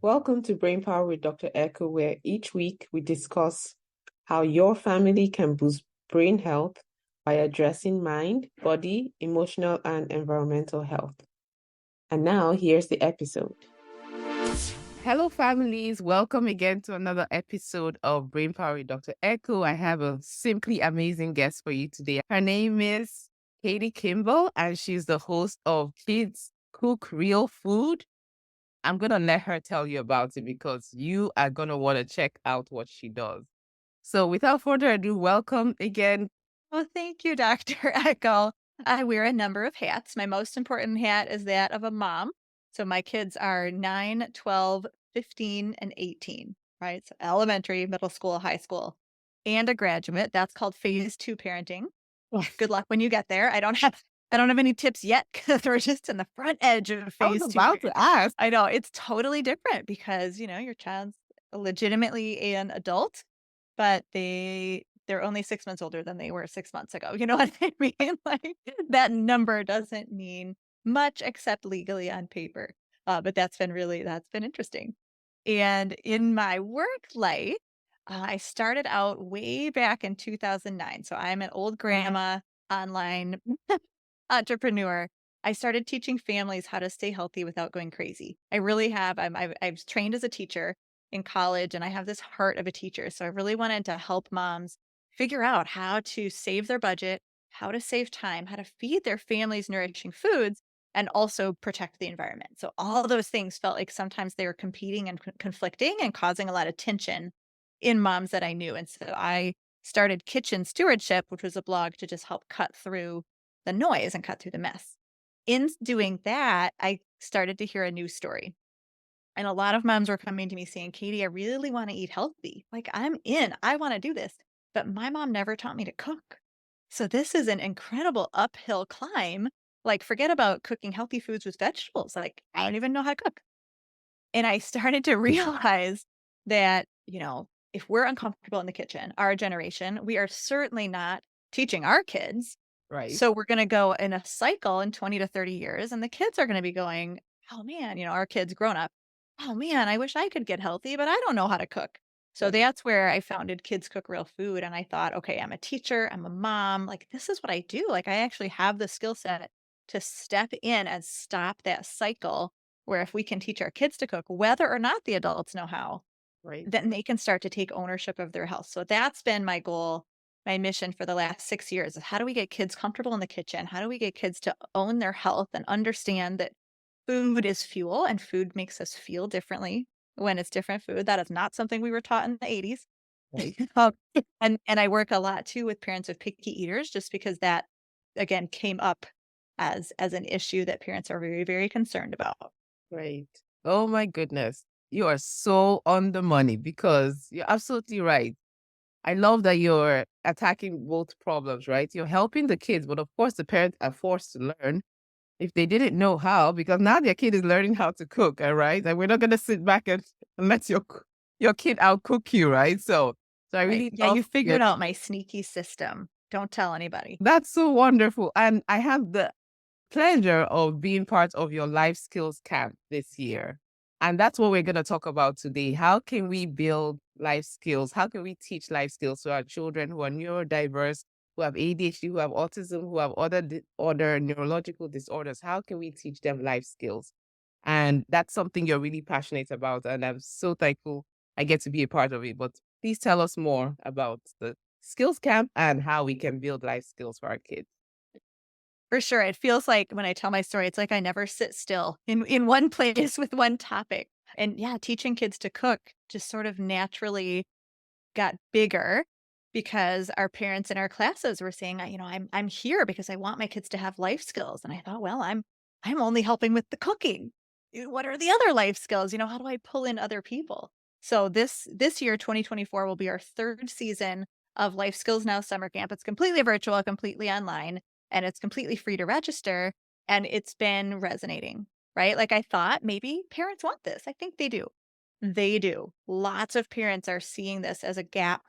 Welcome to Brain Power with Dr. Echo, where each week we discuss how your family can boost brain health by addressing mind, body, emotional, and environmental health. And now, here's the episode. Hello, families. Welcome again to another episode of Brain Power with Dr. Echo. I have a simply amazing guest for you today. Her name is Katie Kimball, and she's the host of Kids Cook Real Food. I'm going to let her tell you about it because you are going to want to check out what she does. So without further ado, welcome again. Well, thank you, Dr. Echo. I wear a number of hats. My most important hat is that of a mom. So my kids are 9, 12, 15, and 18, right? So elementary, middle school, high school, and a graduate. That's called phase 2 parenting. Good luck when you get there. I don't have any tips yet because we're just in the front edge of I was phase 2 about to parenting. ask. I know it's totally different because, your child's legitimately an adult, but they're only 6 months older than they were 6 months ago. You know what I mean? Like, that number doesn't mean much except legally on paper. But that's been interesting. And in my work life, I started out way back in 2009. So I'm an old grandma online entrepreneur. I started teaching families how to stay healthy without going crazy. I really have. I've trained as a teacher in college and I have this heart of a teacher. So I really wanted to help moms figure out how to save their budget, how to save time, how to feed their families nourishing foods, and also protect the environment. So all those things felt like sometimes they were competing and conflicting and causing a lot of tension in moms that I knew. And so I started Kitchen Stewardship, which was a blog to just help cut through the noise and cut through the mess. In doing that, I started to hear a news story. And a lot of moms were coming to me saying, Katie, I really want to eat healthy. Like, I'm in, I want to do this. But my mom never taught me to cook. So this is an incredible uphill climb. Like, forget about cooking healthy foods with vegetables. Like, I don't even know how to cook. And I started to realize that, if we're uncomfortable in the kitchen, our generation, we are certainly not teaching our kids. Right. So we're going to go in a cycle in 20 to 30 years, and the kids are going to be going, oh man, our kids grown up. Oh man, I wish I could get healthy, but I don't know how to cook. So Right. that's where I founded Kids Cook Real Food. And I thought, okay, I'm a teacher, I'm a mom. Like, this is what I do. Like, I actually have the skill set to step in and stop that cycle where if we can teach our kids to cook, whether or not the adults know how, Right. then they can start to take ownership of their health. So that's been my goal, my mission for the last 6 years is how do we get kids comfortable in the kitchen? How do we get kids to own their health and understand that food is fuel and food makes us feel differently when it's different food? That is not something we were taught in the 80s. Right. Um, and I work a lot too with parents of picky eaters just because that again came up as an issue that parents are very, very concerned about. Right. Oh my goodness. You are so on the money because you're absolutely right. I love that you're attacking both problems, right? You're helping the kids, but of course the parents are forced to learn if they didn't know how, because now their kid is learning how to cook, all right? And we're not gonna sit back and let your kid out cook you, right? So I Right. really Yeah, you love figured your out my sneaky system. Don't tell anybody. that's so wonderful. And I have the pleasure of being part of your life skills camp this year. And that's what we're going to talk about today. How can we build life skills? How can we teach life skills to our children who are neurodiverse, who have ADHD, who have autism, who have other neurological disorders? How can we teach them life skills? And that's something you're really passionate about. And I'm so thankful I get to be a part of it. But please tell us more about the skills camp and how we can build life skills for our kids. For sure. It feels like when I tell my story, it's like I never sit still in one place with one topic. And yeah, teaching kids to cook just sort of naturally got bigger because our parents in our classes were saying, I'm here because I want my kids to have life skills. And I thought, well, I'm only helping with the cooking. What are the other life skills? How do I pull in other people? So this year, 2024, will be our third season of Life Skills Now summer camp. It's completely virtual, completely online, and it's completely free to register. And it's been resonating, right? Like I thought maybe parents want this. I think they do. They do. Lots of parents are seeing this as a gap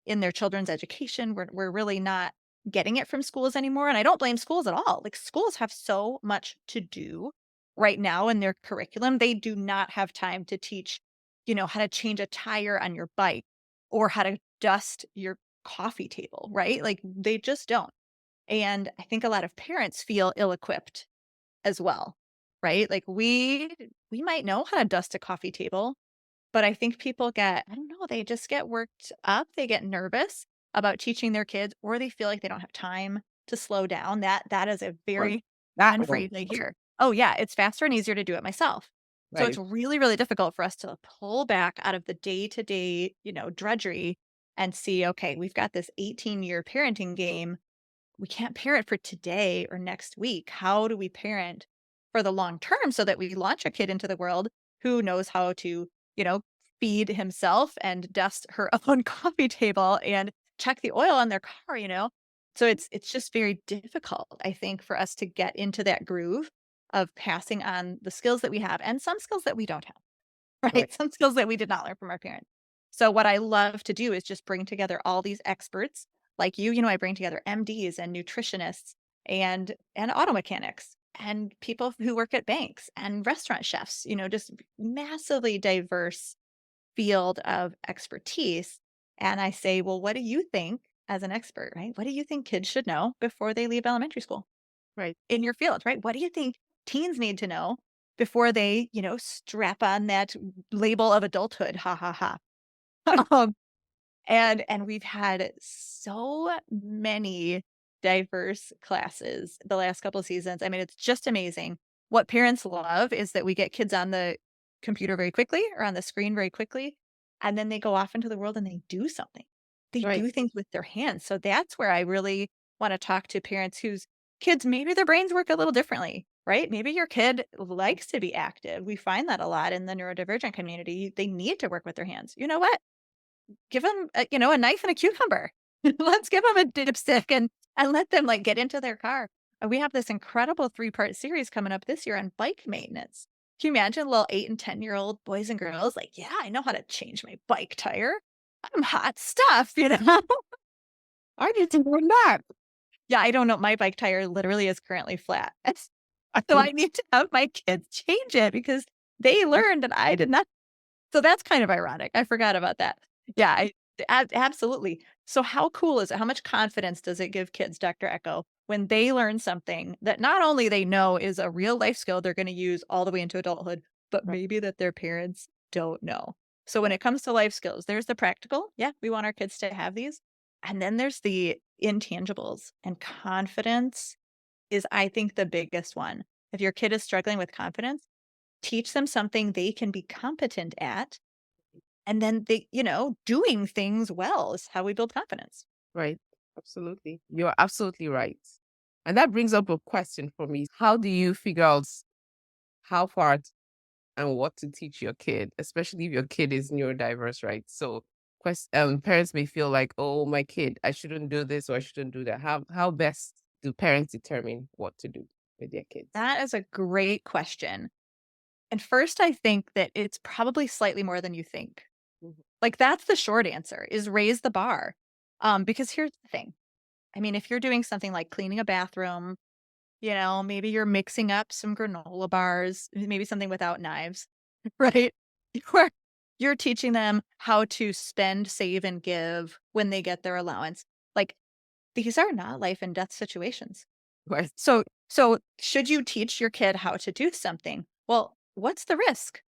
in their children's education. We're really not getting it from schools anymore. And I don't blame schools at all. Like schools have so much to do right now in their curriculum. They do not have time to teach how to change a tire on your bike or how to dust your coffee table, right? Like they just don't. And I think a lot of parents feel ill-equipped as well, right? Like we might know how to dust a coffee table, but I think people get, I don't know, they just get worked up, they get nervous about teaching their kids, or they feel like they don't have time to slow down. That is a Well, very that common one. phrase I hear. Oh yeah, it's faster and easier to do it myself. So it's Right. really, really difficult for us to pull back out of the day-to-day, drudgery and see, okay, we've got this 18-year parenting game. We can't parent for today or next week. How do we parent for the long term so that we launch a kid into the world who knows how to, you know, feed himself and dust her own coffee table and check the oil on their car? So it's just very difficult, I think, for us to get into that groove of passing on the skills that we have and some skills that we don't have. Right. Right? Some skills that we did not learn from our parents. So what I love to do is just bring together all these experts like I bring together MDs and nutritionists and auto mechanics and people who work at banks and restaurant chefs, just massively diverse field of expertise. And I say, well, what do you think as an expert, right? What do you think kids should know before they leave elementary school? Right. In your field, right? What do you think teens need to know before they, strap on that label of adulthood? Ha ha ha. um, and we've had so many diverse classes the last couple of seasons. I mean, it's just amazing. What parents love is that we get kids on the computer very quickly or on the screen very quickly, and then they go off into the world and they do something. They Right. do things with their hands. So that's where I really want to talk to parents whose kids, maybe their brains work a little differently, right? Maybe your kid likes to be active. We find that a lot in the neurodivergent community. They need to work with their hands. You know what? Give them, a knife and a cucumber. Let's give them a dipstick and let them, like, get into their car. And we have this incredible three-part series coming up this year on bike maintenance. Can you imagine little 8 and 10-year-old boys and girls like, "Yeah, I know how to change my bike tire. I'm hot stuff," you know? I need to learn that. Yeah, I don't know. My bike tire literally is currently flat. I So can. I need to have my kids change it because they learned and I did not. So that's kind of ironic. I forgot about that. Yeah, absolutely. So how cool is it? How much confidence does it give kids, Dr. Echo, when they learn something that not only they know is a real life skill they're going to use all the way into adulthood, but Right. maybe that their parents don't know. So when it comes to life skills, there's the practical. Yeah, we want our kids to have these. And then there's the intangibles, and confidence is, I think, the biggest one. If your kid is struggling with confidence, teach them something they can be competent at, and then doing things well is how we build confidence. Right. Absolutely. You're absolutely right. And that brings up a question for me. How do you figure out how far and what to teach your kid, especially if your kid is neurodiverse, right? So parents may feel like, oh, my kid, I shouldn't do this or I shouldn't do that. How best do parents determine what to do with their kids? That is a great question. And first, I think that it's probably slightly more than you think. Mhm. Like, that's the short answer, is raise the bar. Because here's the thing. I mean, if you're doing something like cleaning a bathroom, maybe you're mixing up some granola bars, maybe something without knives, right? You're, you're teaching them how to spend, save, and give when they get their allowance. Like, these are not life and death situations. Right. So should you teach your kid how to do something? Well, what's the risk?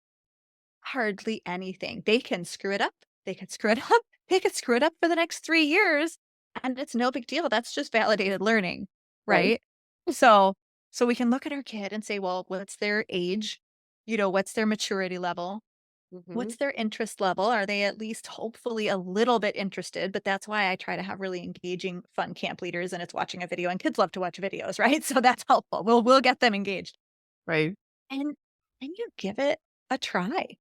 Hardly anything. They can screw it up. They could screw it up. They could screw it up for the next 3 years, and it's no big deal. That's just validated learning, Right. right? So so we can look at our kid and say, "Well, what's their age? What's their maturity level? Hmm. What's their interest level? Are they at least hopefully a little bit interested?" But that's why I try to have really engaging, fun camp leaders, and it's watching a video, and kids love to watch videos, right? So that's helpful. We'll get them engaged. Right. And you give it a try.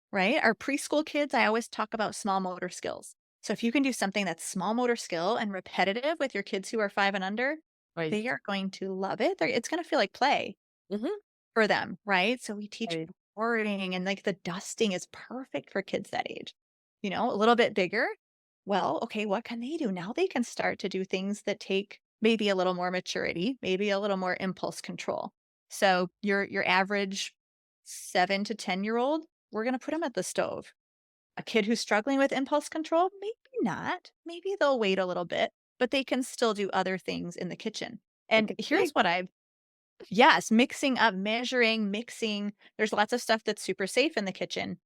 Right? Our preschool kids, I always talk about small motor skills. So if you can do something that's small motor skill and repetitive with your kids who are 5 and under, Right. they are going to love it. It's going to feel like play Hmm. for them, right? So we teach Right. pouring, and like the dusting is perfect for kids that age. A little bit bigger. Well, okay, what can they do? Now they can start to do things that take maybe a little more maturity, maybe a little more impulse control. So your average 7 to 10-year-old, we're going to put them at the stove. A kid who's struggling with impulse control, maybe not. Maybe they'll wait a little bit, but they can still do other things in the kitchen. They And can here's think. what I've yes, mixing up, measuring, mixing. There's lots of stuff that's super safe in the kitchen.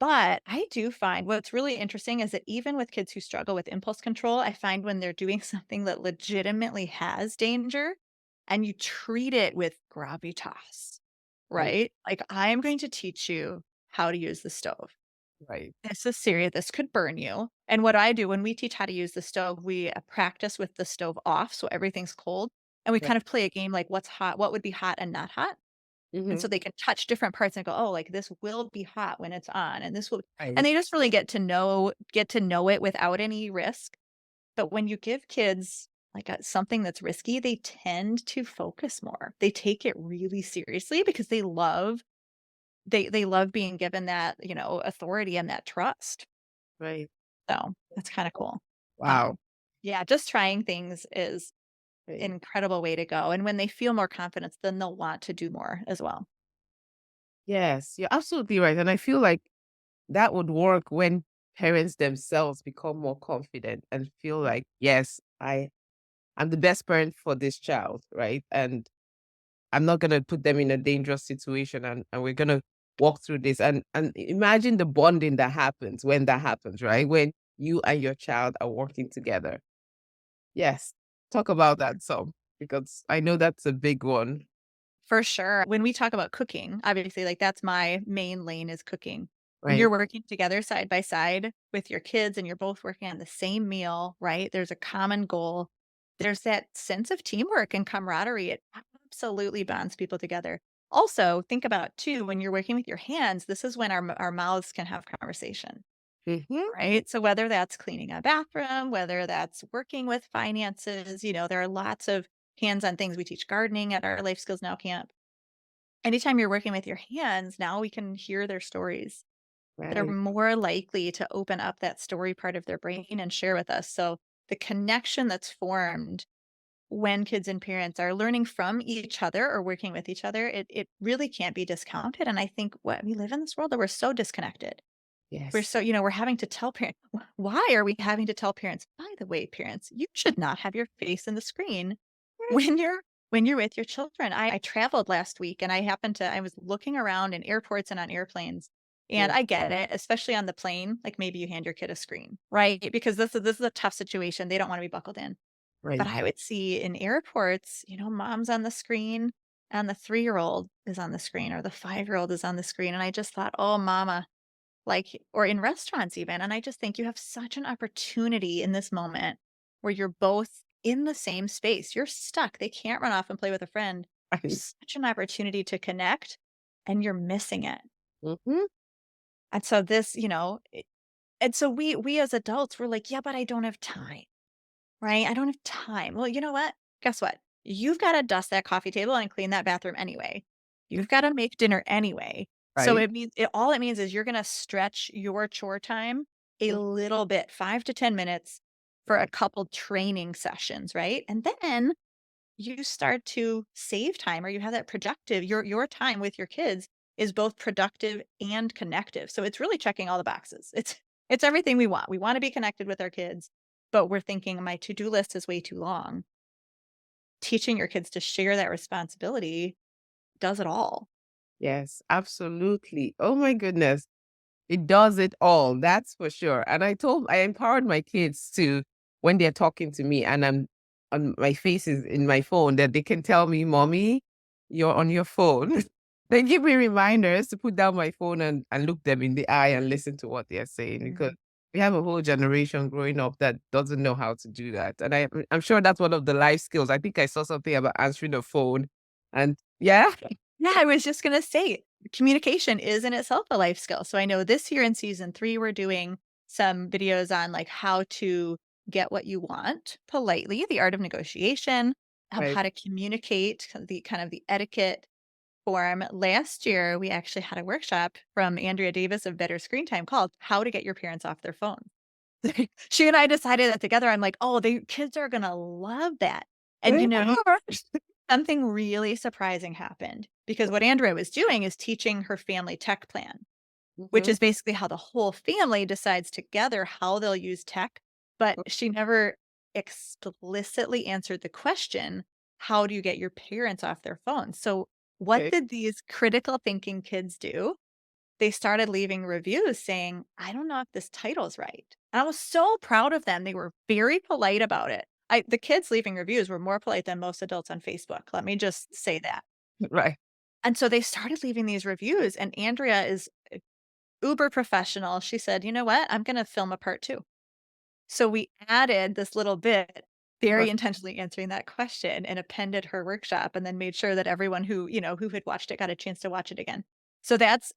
But I do find what's really interesting is that even with kids who struggle with impulse control, I find when they're doing something that legitimately has danger and you treat it with gravitas, Right. right? Like, I'm going to teach you how to use the stove. Right. This is serious. This could burn you. And what I do when we teach how to use the stove, we practice with the stove off. So everything's cold. And we Right. kind of play a game like what's hot, what would be hot and not hot. And Mm-hmm. so they can touch different parts and go, "Oh, like this will be hot when it's on, and this will," and Right. they just really get to know it without any risk. But when you give kids like something that's risky, they tend to focus more. They take it really seriously because they love being given that, authority and that trust. Right. So that's kind of cool. Wow. Um, yeah, just trying things is an Right. incredible way to go. And when they feel more confidence, then they'll want to do more as well. Yes, you're absolutely right. And I feel like that would work when parents themselves become more confident and feel like, yes, I'm the best parent for this child, right? And I'm not gonna put them in a dangerous situation and we're gonna walk through this. And imagine the bonding that happens when that happens, right? When you and your child are working together. Yes. Talk about that some because I know that's a big one. For sure. When we talk about cooking, obviously, like that's my main lane is cooking. When you're Right. working together side by side with your kids and you're both working on the same meal, right? There's a common goal. There's that sense of teamwork and camaraderie. It absolutely bonds people together. Also, think about too, when you're working with your hands, this is when our mouths can have conversation, Hmm. right? So whether that's cleaning a bathroom, whether that's working with finances, there are lots of hands-on things. We teach gardening at our Life Skills Now camp. Anytime you're working with your hands, now we can hear their stories. They're Right. more likely to open up that story part of their brain and share with us. So the connection that's formed when kids and parents are learning from each other or working with each other, it really can't be discounted. And I think what we live in this world that we're so disconnected. We're Yes. so, we're having to tell parents, why are we having to tell parents, by the way, parents, you should not have your face in the screen when you're with your children. I traveled last week and I was looking around in airports and on airplanes. And Yeah. I get it, especially on the plane, like maybe you hand your kid a screen, right? Because this is a tough situation. They don't want to be buckled in. But Right. I would see in airports, mom's on the screen and the 3-year-old is on the screen or the 5-year-old is on the screen. And I just thought, oh, mama, like, or in restaurants even. And I just think you have such an opportunity in this moment where you're both in the same space. You're stuck. They can't run off and play with a friend. Right. There's such an opportunity to connect and you're missing it. Hmm. And so and so we as adults were like, yeah, but I don't have time, right? I don't have time. Well, you know what? Guess what? You've got to dust that coffee table and clean that bathroom anyway. You've got to make dinner anyway. So Right. all it means is you're going to stretch your chore time a little bit, 5 to 10 minutes for a Right. couple training sessions, right? And then you start to save time or you have that productive your time with your kids is both productive and connective. So it's really checking all the boxes. It's everything we want. We want to be connected with our kids, but we're thinking my to-do list is way too long. Teaching your kids to share that responsibility does it all. Yes, absolutely. Oh my goodness. It does it all, that's for sure. And I empowered my kids to, when they're talking to me and I'm on my face is in my phone, that they can tell me, Mommy, you're on your phone. They give me reminders to put down my phone and look them in the eye and listen to what they're saying because Mhm. we have a whole generation growing up that doesn't know how to do that. And I'm sure that's one of the life skills. I think I saw something about answering the phone and yeah. Yeah, I was just gonna say, communication is in itself a life skill. So I know this year in season 3, we're doing some videos on like how to get what you want politely, the art of negotiation, Right. how to communicate, the etiquette form. Last year, we actually had a workshop from Andrea Davis of Better Screen Time called "How to Get Your Parents Off Their Phone." She and I decided that together. I'm like, oh, the kids are gonna love that. And They are. something really surprising happened because what Andrea was doing is teaching her family tech plan. which Mm-hmm. is basically how the whole family decides together how they'll use tech. But she never explicitly answered the question, how do you get your parents off their phones? So, what Okay. did these critical thinking kids do? They started leaving reviews saying, I don't know if this title's right. And I was so proud of them. They were very polite about it. The kids leaving reviews were more polite than most adults on Facebook. Let me just say that. Right. And so they started leaving these reviews, and Andrea is uber professional. She said, "You know what? I'm gonna film a part 2." So we added this little bit, Right. very intentionally answering that question and appended her workshop and then made sure that everyone who, who had watched it got a chance to watch it again. So that's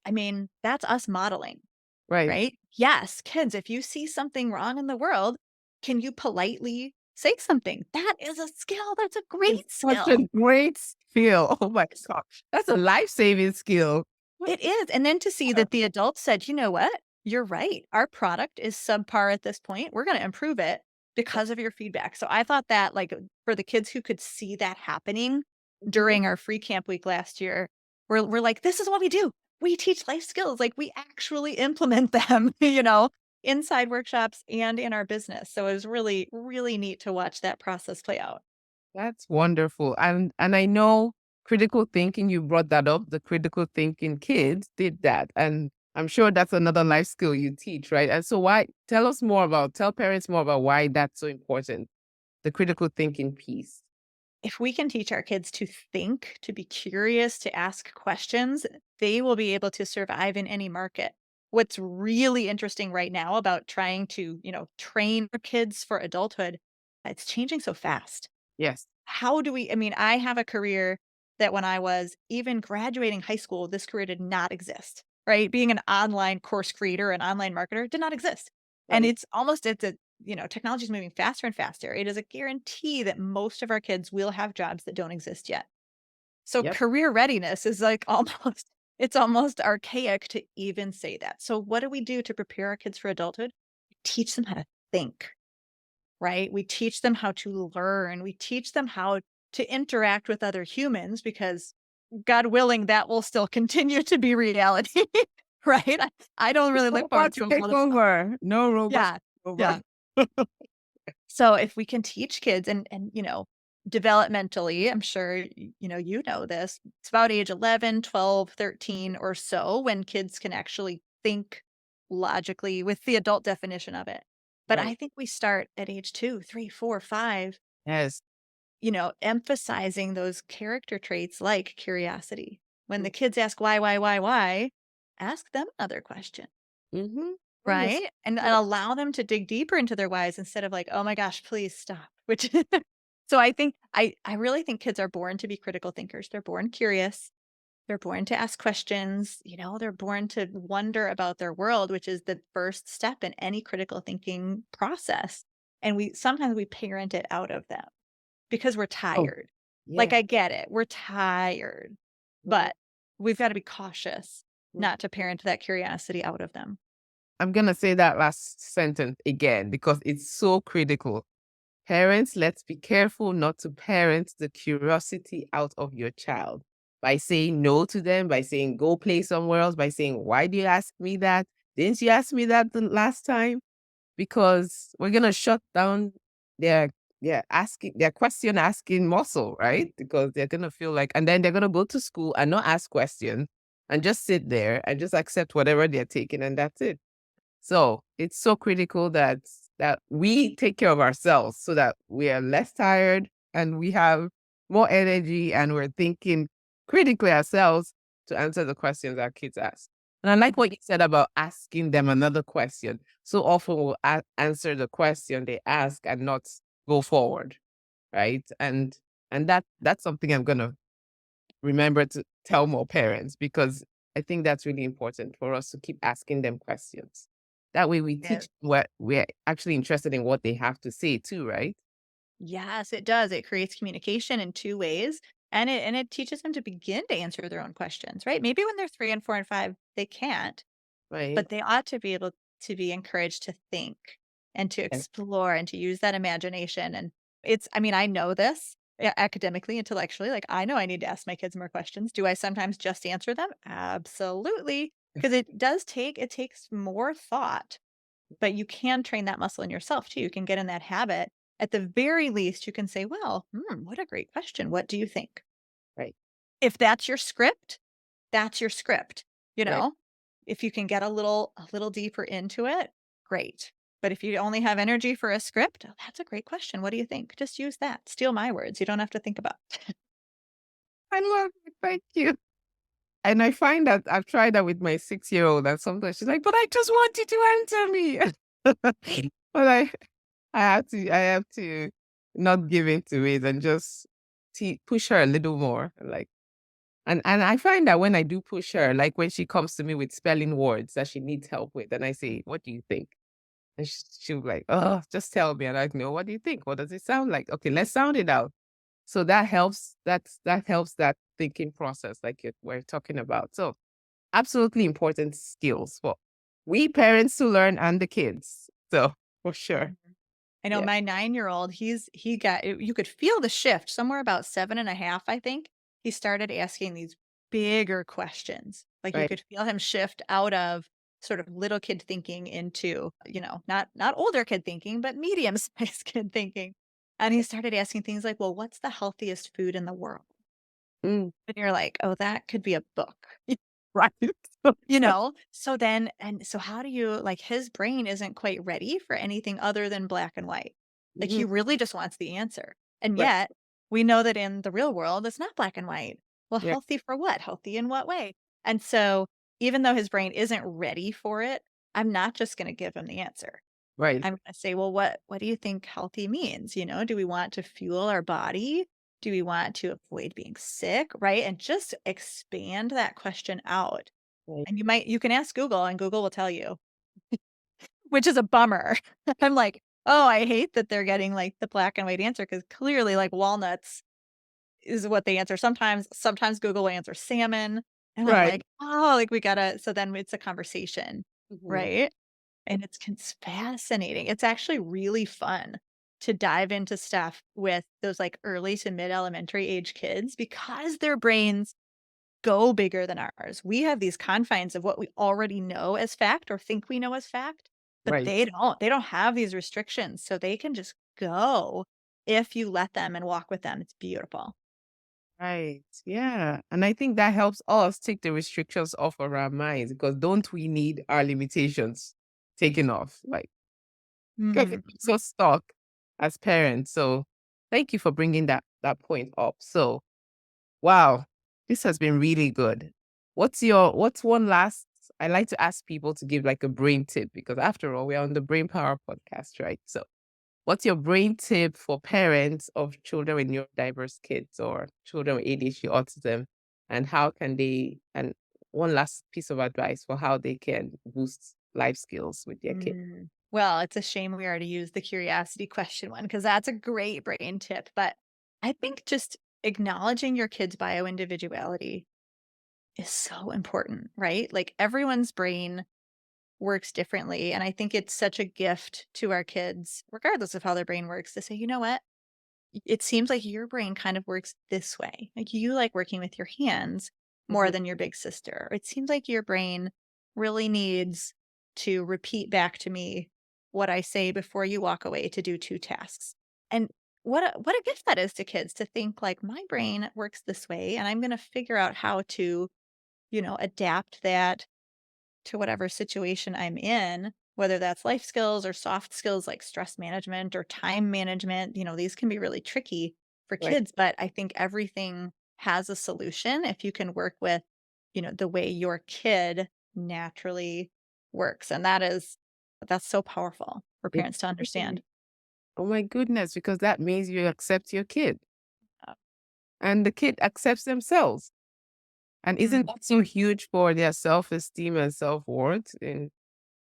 us modeling, Right. right? Yes, kids, if you see something wrong in the world, can you politely say something? That is a skill. That's a It's great such skill. a great skill. Oh my gosh. That's a life-saving skill. It is, and then to see Yeah. that the adults said, "You know what? You're right. Our product is subpar at this point. We're gonna improve it because of your feedback." So I thought that, like, for the kids who could see that happening Mhm. during our free camp week last year, we're like, "This is what we do. We teach life skills, like, we actually implement them," inside workshops and in our business. So it was really, really neat to watch that process play out. That's wonderful. And I know critical thinking, you brought that up, the critical thinking kids did that. And I'm sure that's another life skill you teach, right? And so tell parents more about why that's so important, the critical thinking piece. If we can teach our kids to think, to be curious, to ask questions, they will be able to survive in any market. What's really interesting right now about trying to, train our kids for adulthood, it's changing so fast. Yes. How do we, I have a career that when I was even graduating high school, this career did not exist, right? Being an online course creator, an online marketer did not exist. And Right. technology is moving faster and faster. It is a guarantee that most of our kids will have jobs that don't exist yet. So Yep. career readiness is like it's almost archaic to even say that. So what do we do to prepare our kids for adulthood? Teach them how to think, right? We teach them how to learn. We teach them how to interact with other humans because God willing, that will still continue to be reality, right? I don't really look forward Robots to a take world of over. No robots yeah, take over. yeah. So if we can teach kids and developmentally, I'm sure you know this, it's about age 11, 12, 13, or so when kids can actually think logically with the adult definition of it. But Right. I think we start at age 2, 3, 4, 5, Yes. emphasizing those character traits like curiosity. When the kids ask why, ask them another question. Mm-hmm. Oh, yes. Right? And allow them to dig deeper into their whys instead of like, "Oh my gosh, please stop." Which so I think I really think kids are born to be critical thinkers. They're born curious. They're born to ask questions, they're born to wonder about their world, which is the first step in any critical thinking process. And we parent it out of them because we're Oh, tired. Like, yeah. I get it. We're tired, Mhm. but we've got to be cautious Mhm. not to parent that curiosity out of them. I'm going to say that last sentence again because it's so critical. Parents, let's be careful not to parent the curiosity out of your child by saying no to them, by saying go play somewhere else, by saying, why do you ask me that? Didn't you ask me that the last time? Because we're gonna shut down their their question asking muscle, right? Because they're gonna feel like, and then they're gonna go to school and not ask questions and just sit there and just accept whatever they're taking, and that's it. So it's so critical that we take care of ourselves so that we are less tired and we have more energy and we're thinking critically ourselves to answer the questions our kids ask. And I like what you said about asking them another question. So often we'll answer the question they ask and not go forward, right? And that's something I'm gonna remember to tell more parents because I think that's really important for us to keep asking them questions. That way we Yeah. teach what we're actually interested in what they have to say too, right? Yes, it does. It creates communication in 2 ways, and it teaches them to begin to answer their own questions, right? Maybe when they're 3 and 4 and 5, they can't, Right. but they ought to be able to be encouraged to think and to Yes. explore and to use that imagination, and I know this academically, intellectually, like, I know I need to ask my kids more questions. Do I sometimes just answer them? Absolutely. because it takes more thought, but you can train that muscle in yourself too. You can get in that habit. At the very least, you can say, "Well, what a great question. What do you think?" Right. If that's your script, that's your script, you Right. know? If you can get a little deeper into it, great. But if you only have energy for a script, oh, that's a great question. What do you think? Just use that. Steal my words. You don't have to think about it. I love it. Thank you. And I find that I've tried that with my 6-year-old, and sometimes she's like, "But I just want you to answer me." But I have to not give in to it and just push her a little more. Like, and I find that when I do push her, like when she comes to me with spelling words that she needs help with, and I say, "What do you think?" And she'll be like, "Oh, just tell me." And I know, "What do you think? What does it sound like? Okay, let's sound it out." So that helps. That helps that thinking process, like we're talking about. So absolutely important skills for we parents to learn and the kids. So for sure. Mhm. I know Yeah. my 9-year-old, he got you could feel the shift somewhere about 7.5, I think. He started asking these bigger questions. Like you Right. could feel him shift out of sort of little kid thinking into, not older kid thinking, but medium-sized kid thinking. And he started asking things like, "Well, what's the healthiest food in the world?" Mm, And you're like, "Oh, that could be a book." right. So how do you like his brain isn't quite ready for anything other than black and white. Like he Mhm. really just wants the answer. And Right. yet we know that in the real world, it's not black and white. Well, Yeah. healthy for what? Healthy in what way? And so even though his brain isn't ready for it, I'm not just going to give him the answer. Right. I'm gonna say, "Well, what do you think healthy means?" Do we want to fuel our body? Do we want to avoid being sick, right? And just expand that question out. Right. And you can ask Google and Google will tell you, which is a bummer. I'm like, "Oh, I hate that they're getting, like, the black and white answer because clearly, like, walnuts is what they answer sometimes Google will answer salmon, and I'm Right. like, "Oh," like, we gotta so then it's a conversation, Mhm. right? And it's fascinating. It's actually really fun to dive into stuff with those, like, early to mid-elementary age kids because their brains go bigger than ours. We have these confines of what we already know as fact or think we know as fact, but Right. they don't. They don't have these restrictions, so they can just go if you let them and walk with them. It's beautiful. Right. Yeah. And I think that helps us take the restrictions off of our minds because don't we need our limitations taken off? Like, because it Mhm. keeps us stuck as parents. So thank you for bringing that point up. So wow, this has been really good. What's one last I like to ask people to give like a brain tip because after all, we're on the Brain Power podcast, right? So what's your brain tip for parents of children with neurodiverse kids or children with ADHD autism? And how can they and one last piece of advice for how they can boost life skills with their kids. Well, it's a shame we already used the curiosity question one because that's a great brain tip. But I think just acknowledging your kid's bio individuality is so important, right? Like everyone's brain works differently. And I think it's such a gift to our kids, regardless of how their brain works, to say, you know what? It seems like your brain kind of works this way. Like you like working with your hands more Mhm. than your big sister. It seems like your brain really needs to repeat back to me what I say before you walk away to do two tasks. And what a gift that is to kids to think like my brain works this way and I'm going to figure out how to, adapt that to whatever situation I'm in, whether that's life skills or soft skills like stress management or time management. These can be really tricky for Right. kids, but I think everything has a solution if you can work with, the way your kid naturally works. And that's so powerful for It parents to understand. really oh my goodness, because that means you accept your kid and the kid accepts themselves. And isn't Mm, that so huge for their self-esteem and self-worth in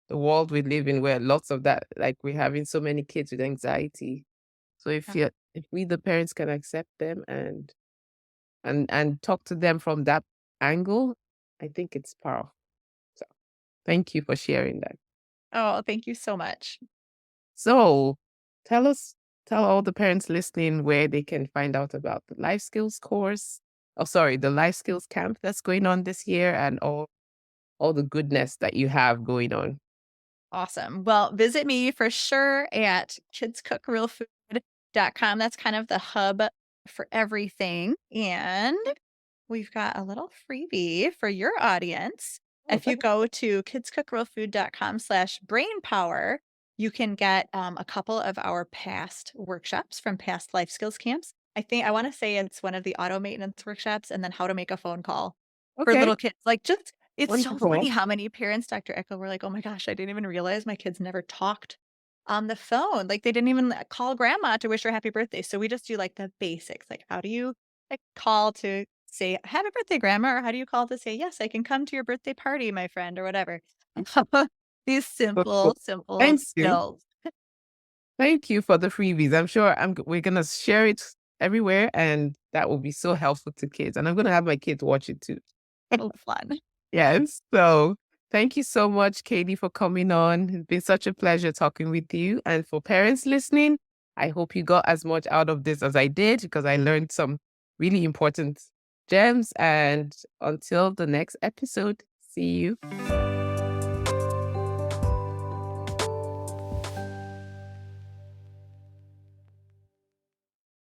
the world we live in where lots of that, like we're having so many kids with anxiety. So yeah. if we the parents can accept them and talk to them from that angle, I think it's powerful. So thank you for sharing that. Oh, thank you so much. So tell us, tell all the parents listening where they can find out about the life skills course. Oh, sorry, the life skills camp that's going on this year and all the goodness that you have going on. Awesome. Well, visit me for sure at kidscookrealfood.com. That's kind of the hub for everything. And we've got a little freebie for your audience. Oh, If you go to kidscookrealfood.com/brainpower, you can get a couple of our past workshops from past life skills camps. I want to say it's one of the auto maintenance workshops and then how to make a phone call for okay. little kids. Like, just it's so Wonderful. funny how many parents, Dr. Echo, were like, "Oh my gosh, I didn't even realize my kids never talked on the phone." Like, they didn't even call grandma to wish her happy birthday. So we just do like the basics. Like, how do you like call to say happy birthday, grandma? Or how do you call to say, yes, I can come to your birthday party, my friend, or whatever? These Wonderful. simple Thank you. skills. Thank you for the freebies. I'm sure we're gonna share it everywhere, and that will be so helpful to kids. And I'm gonna have my kids watch it too. Oh, fun. Yes. So thank you so much, Katie, for coming on. It's been such a pleasure talking with you. And for parents listening, I hope you got as much out of this as I did, because I learned some really important gems. And until the next episode, see you.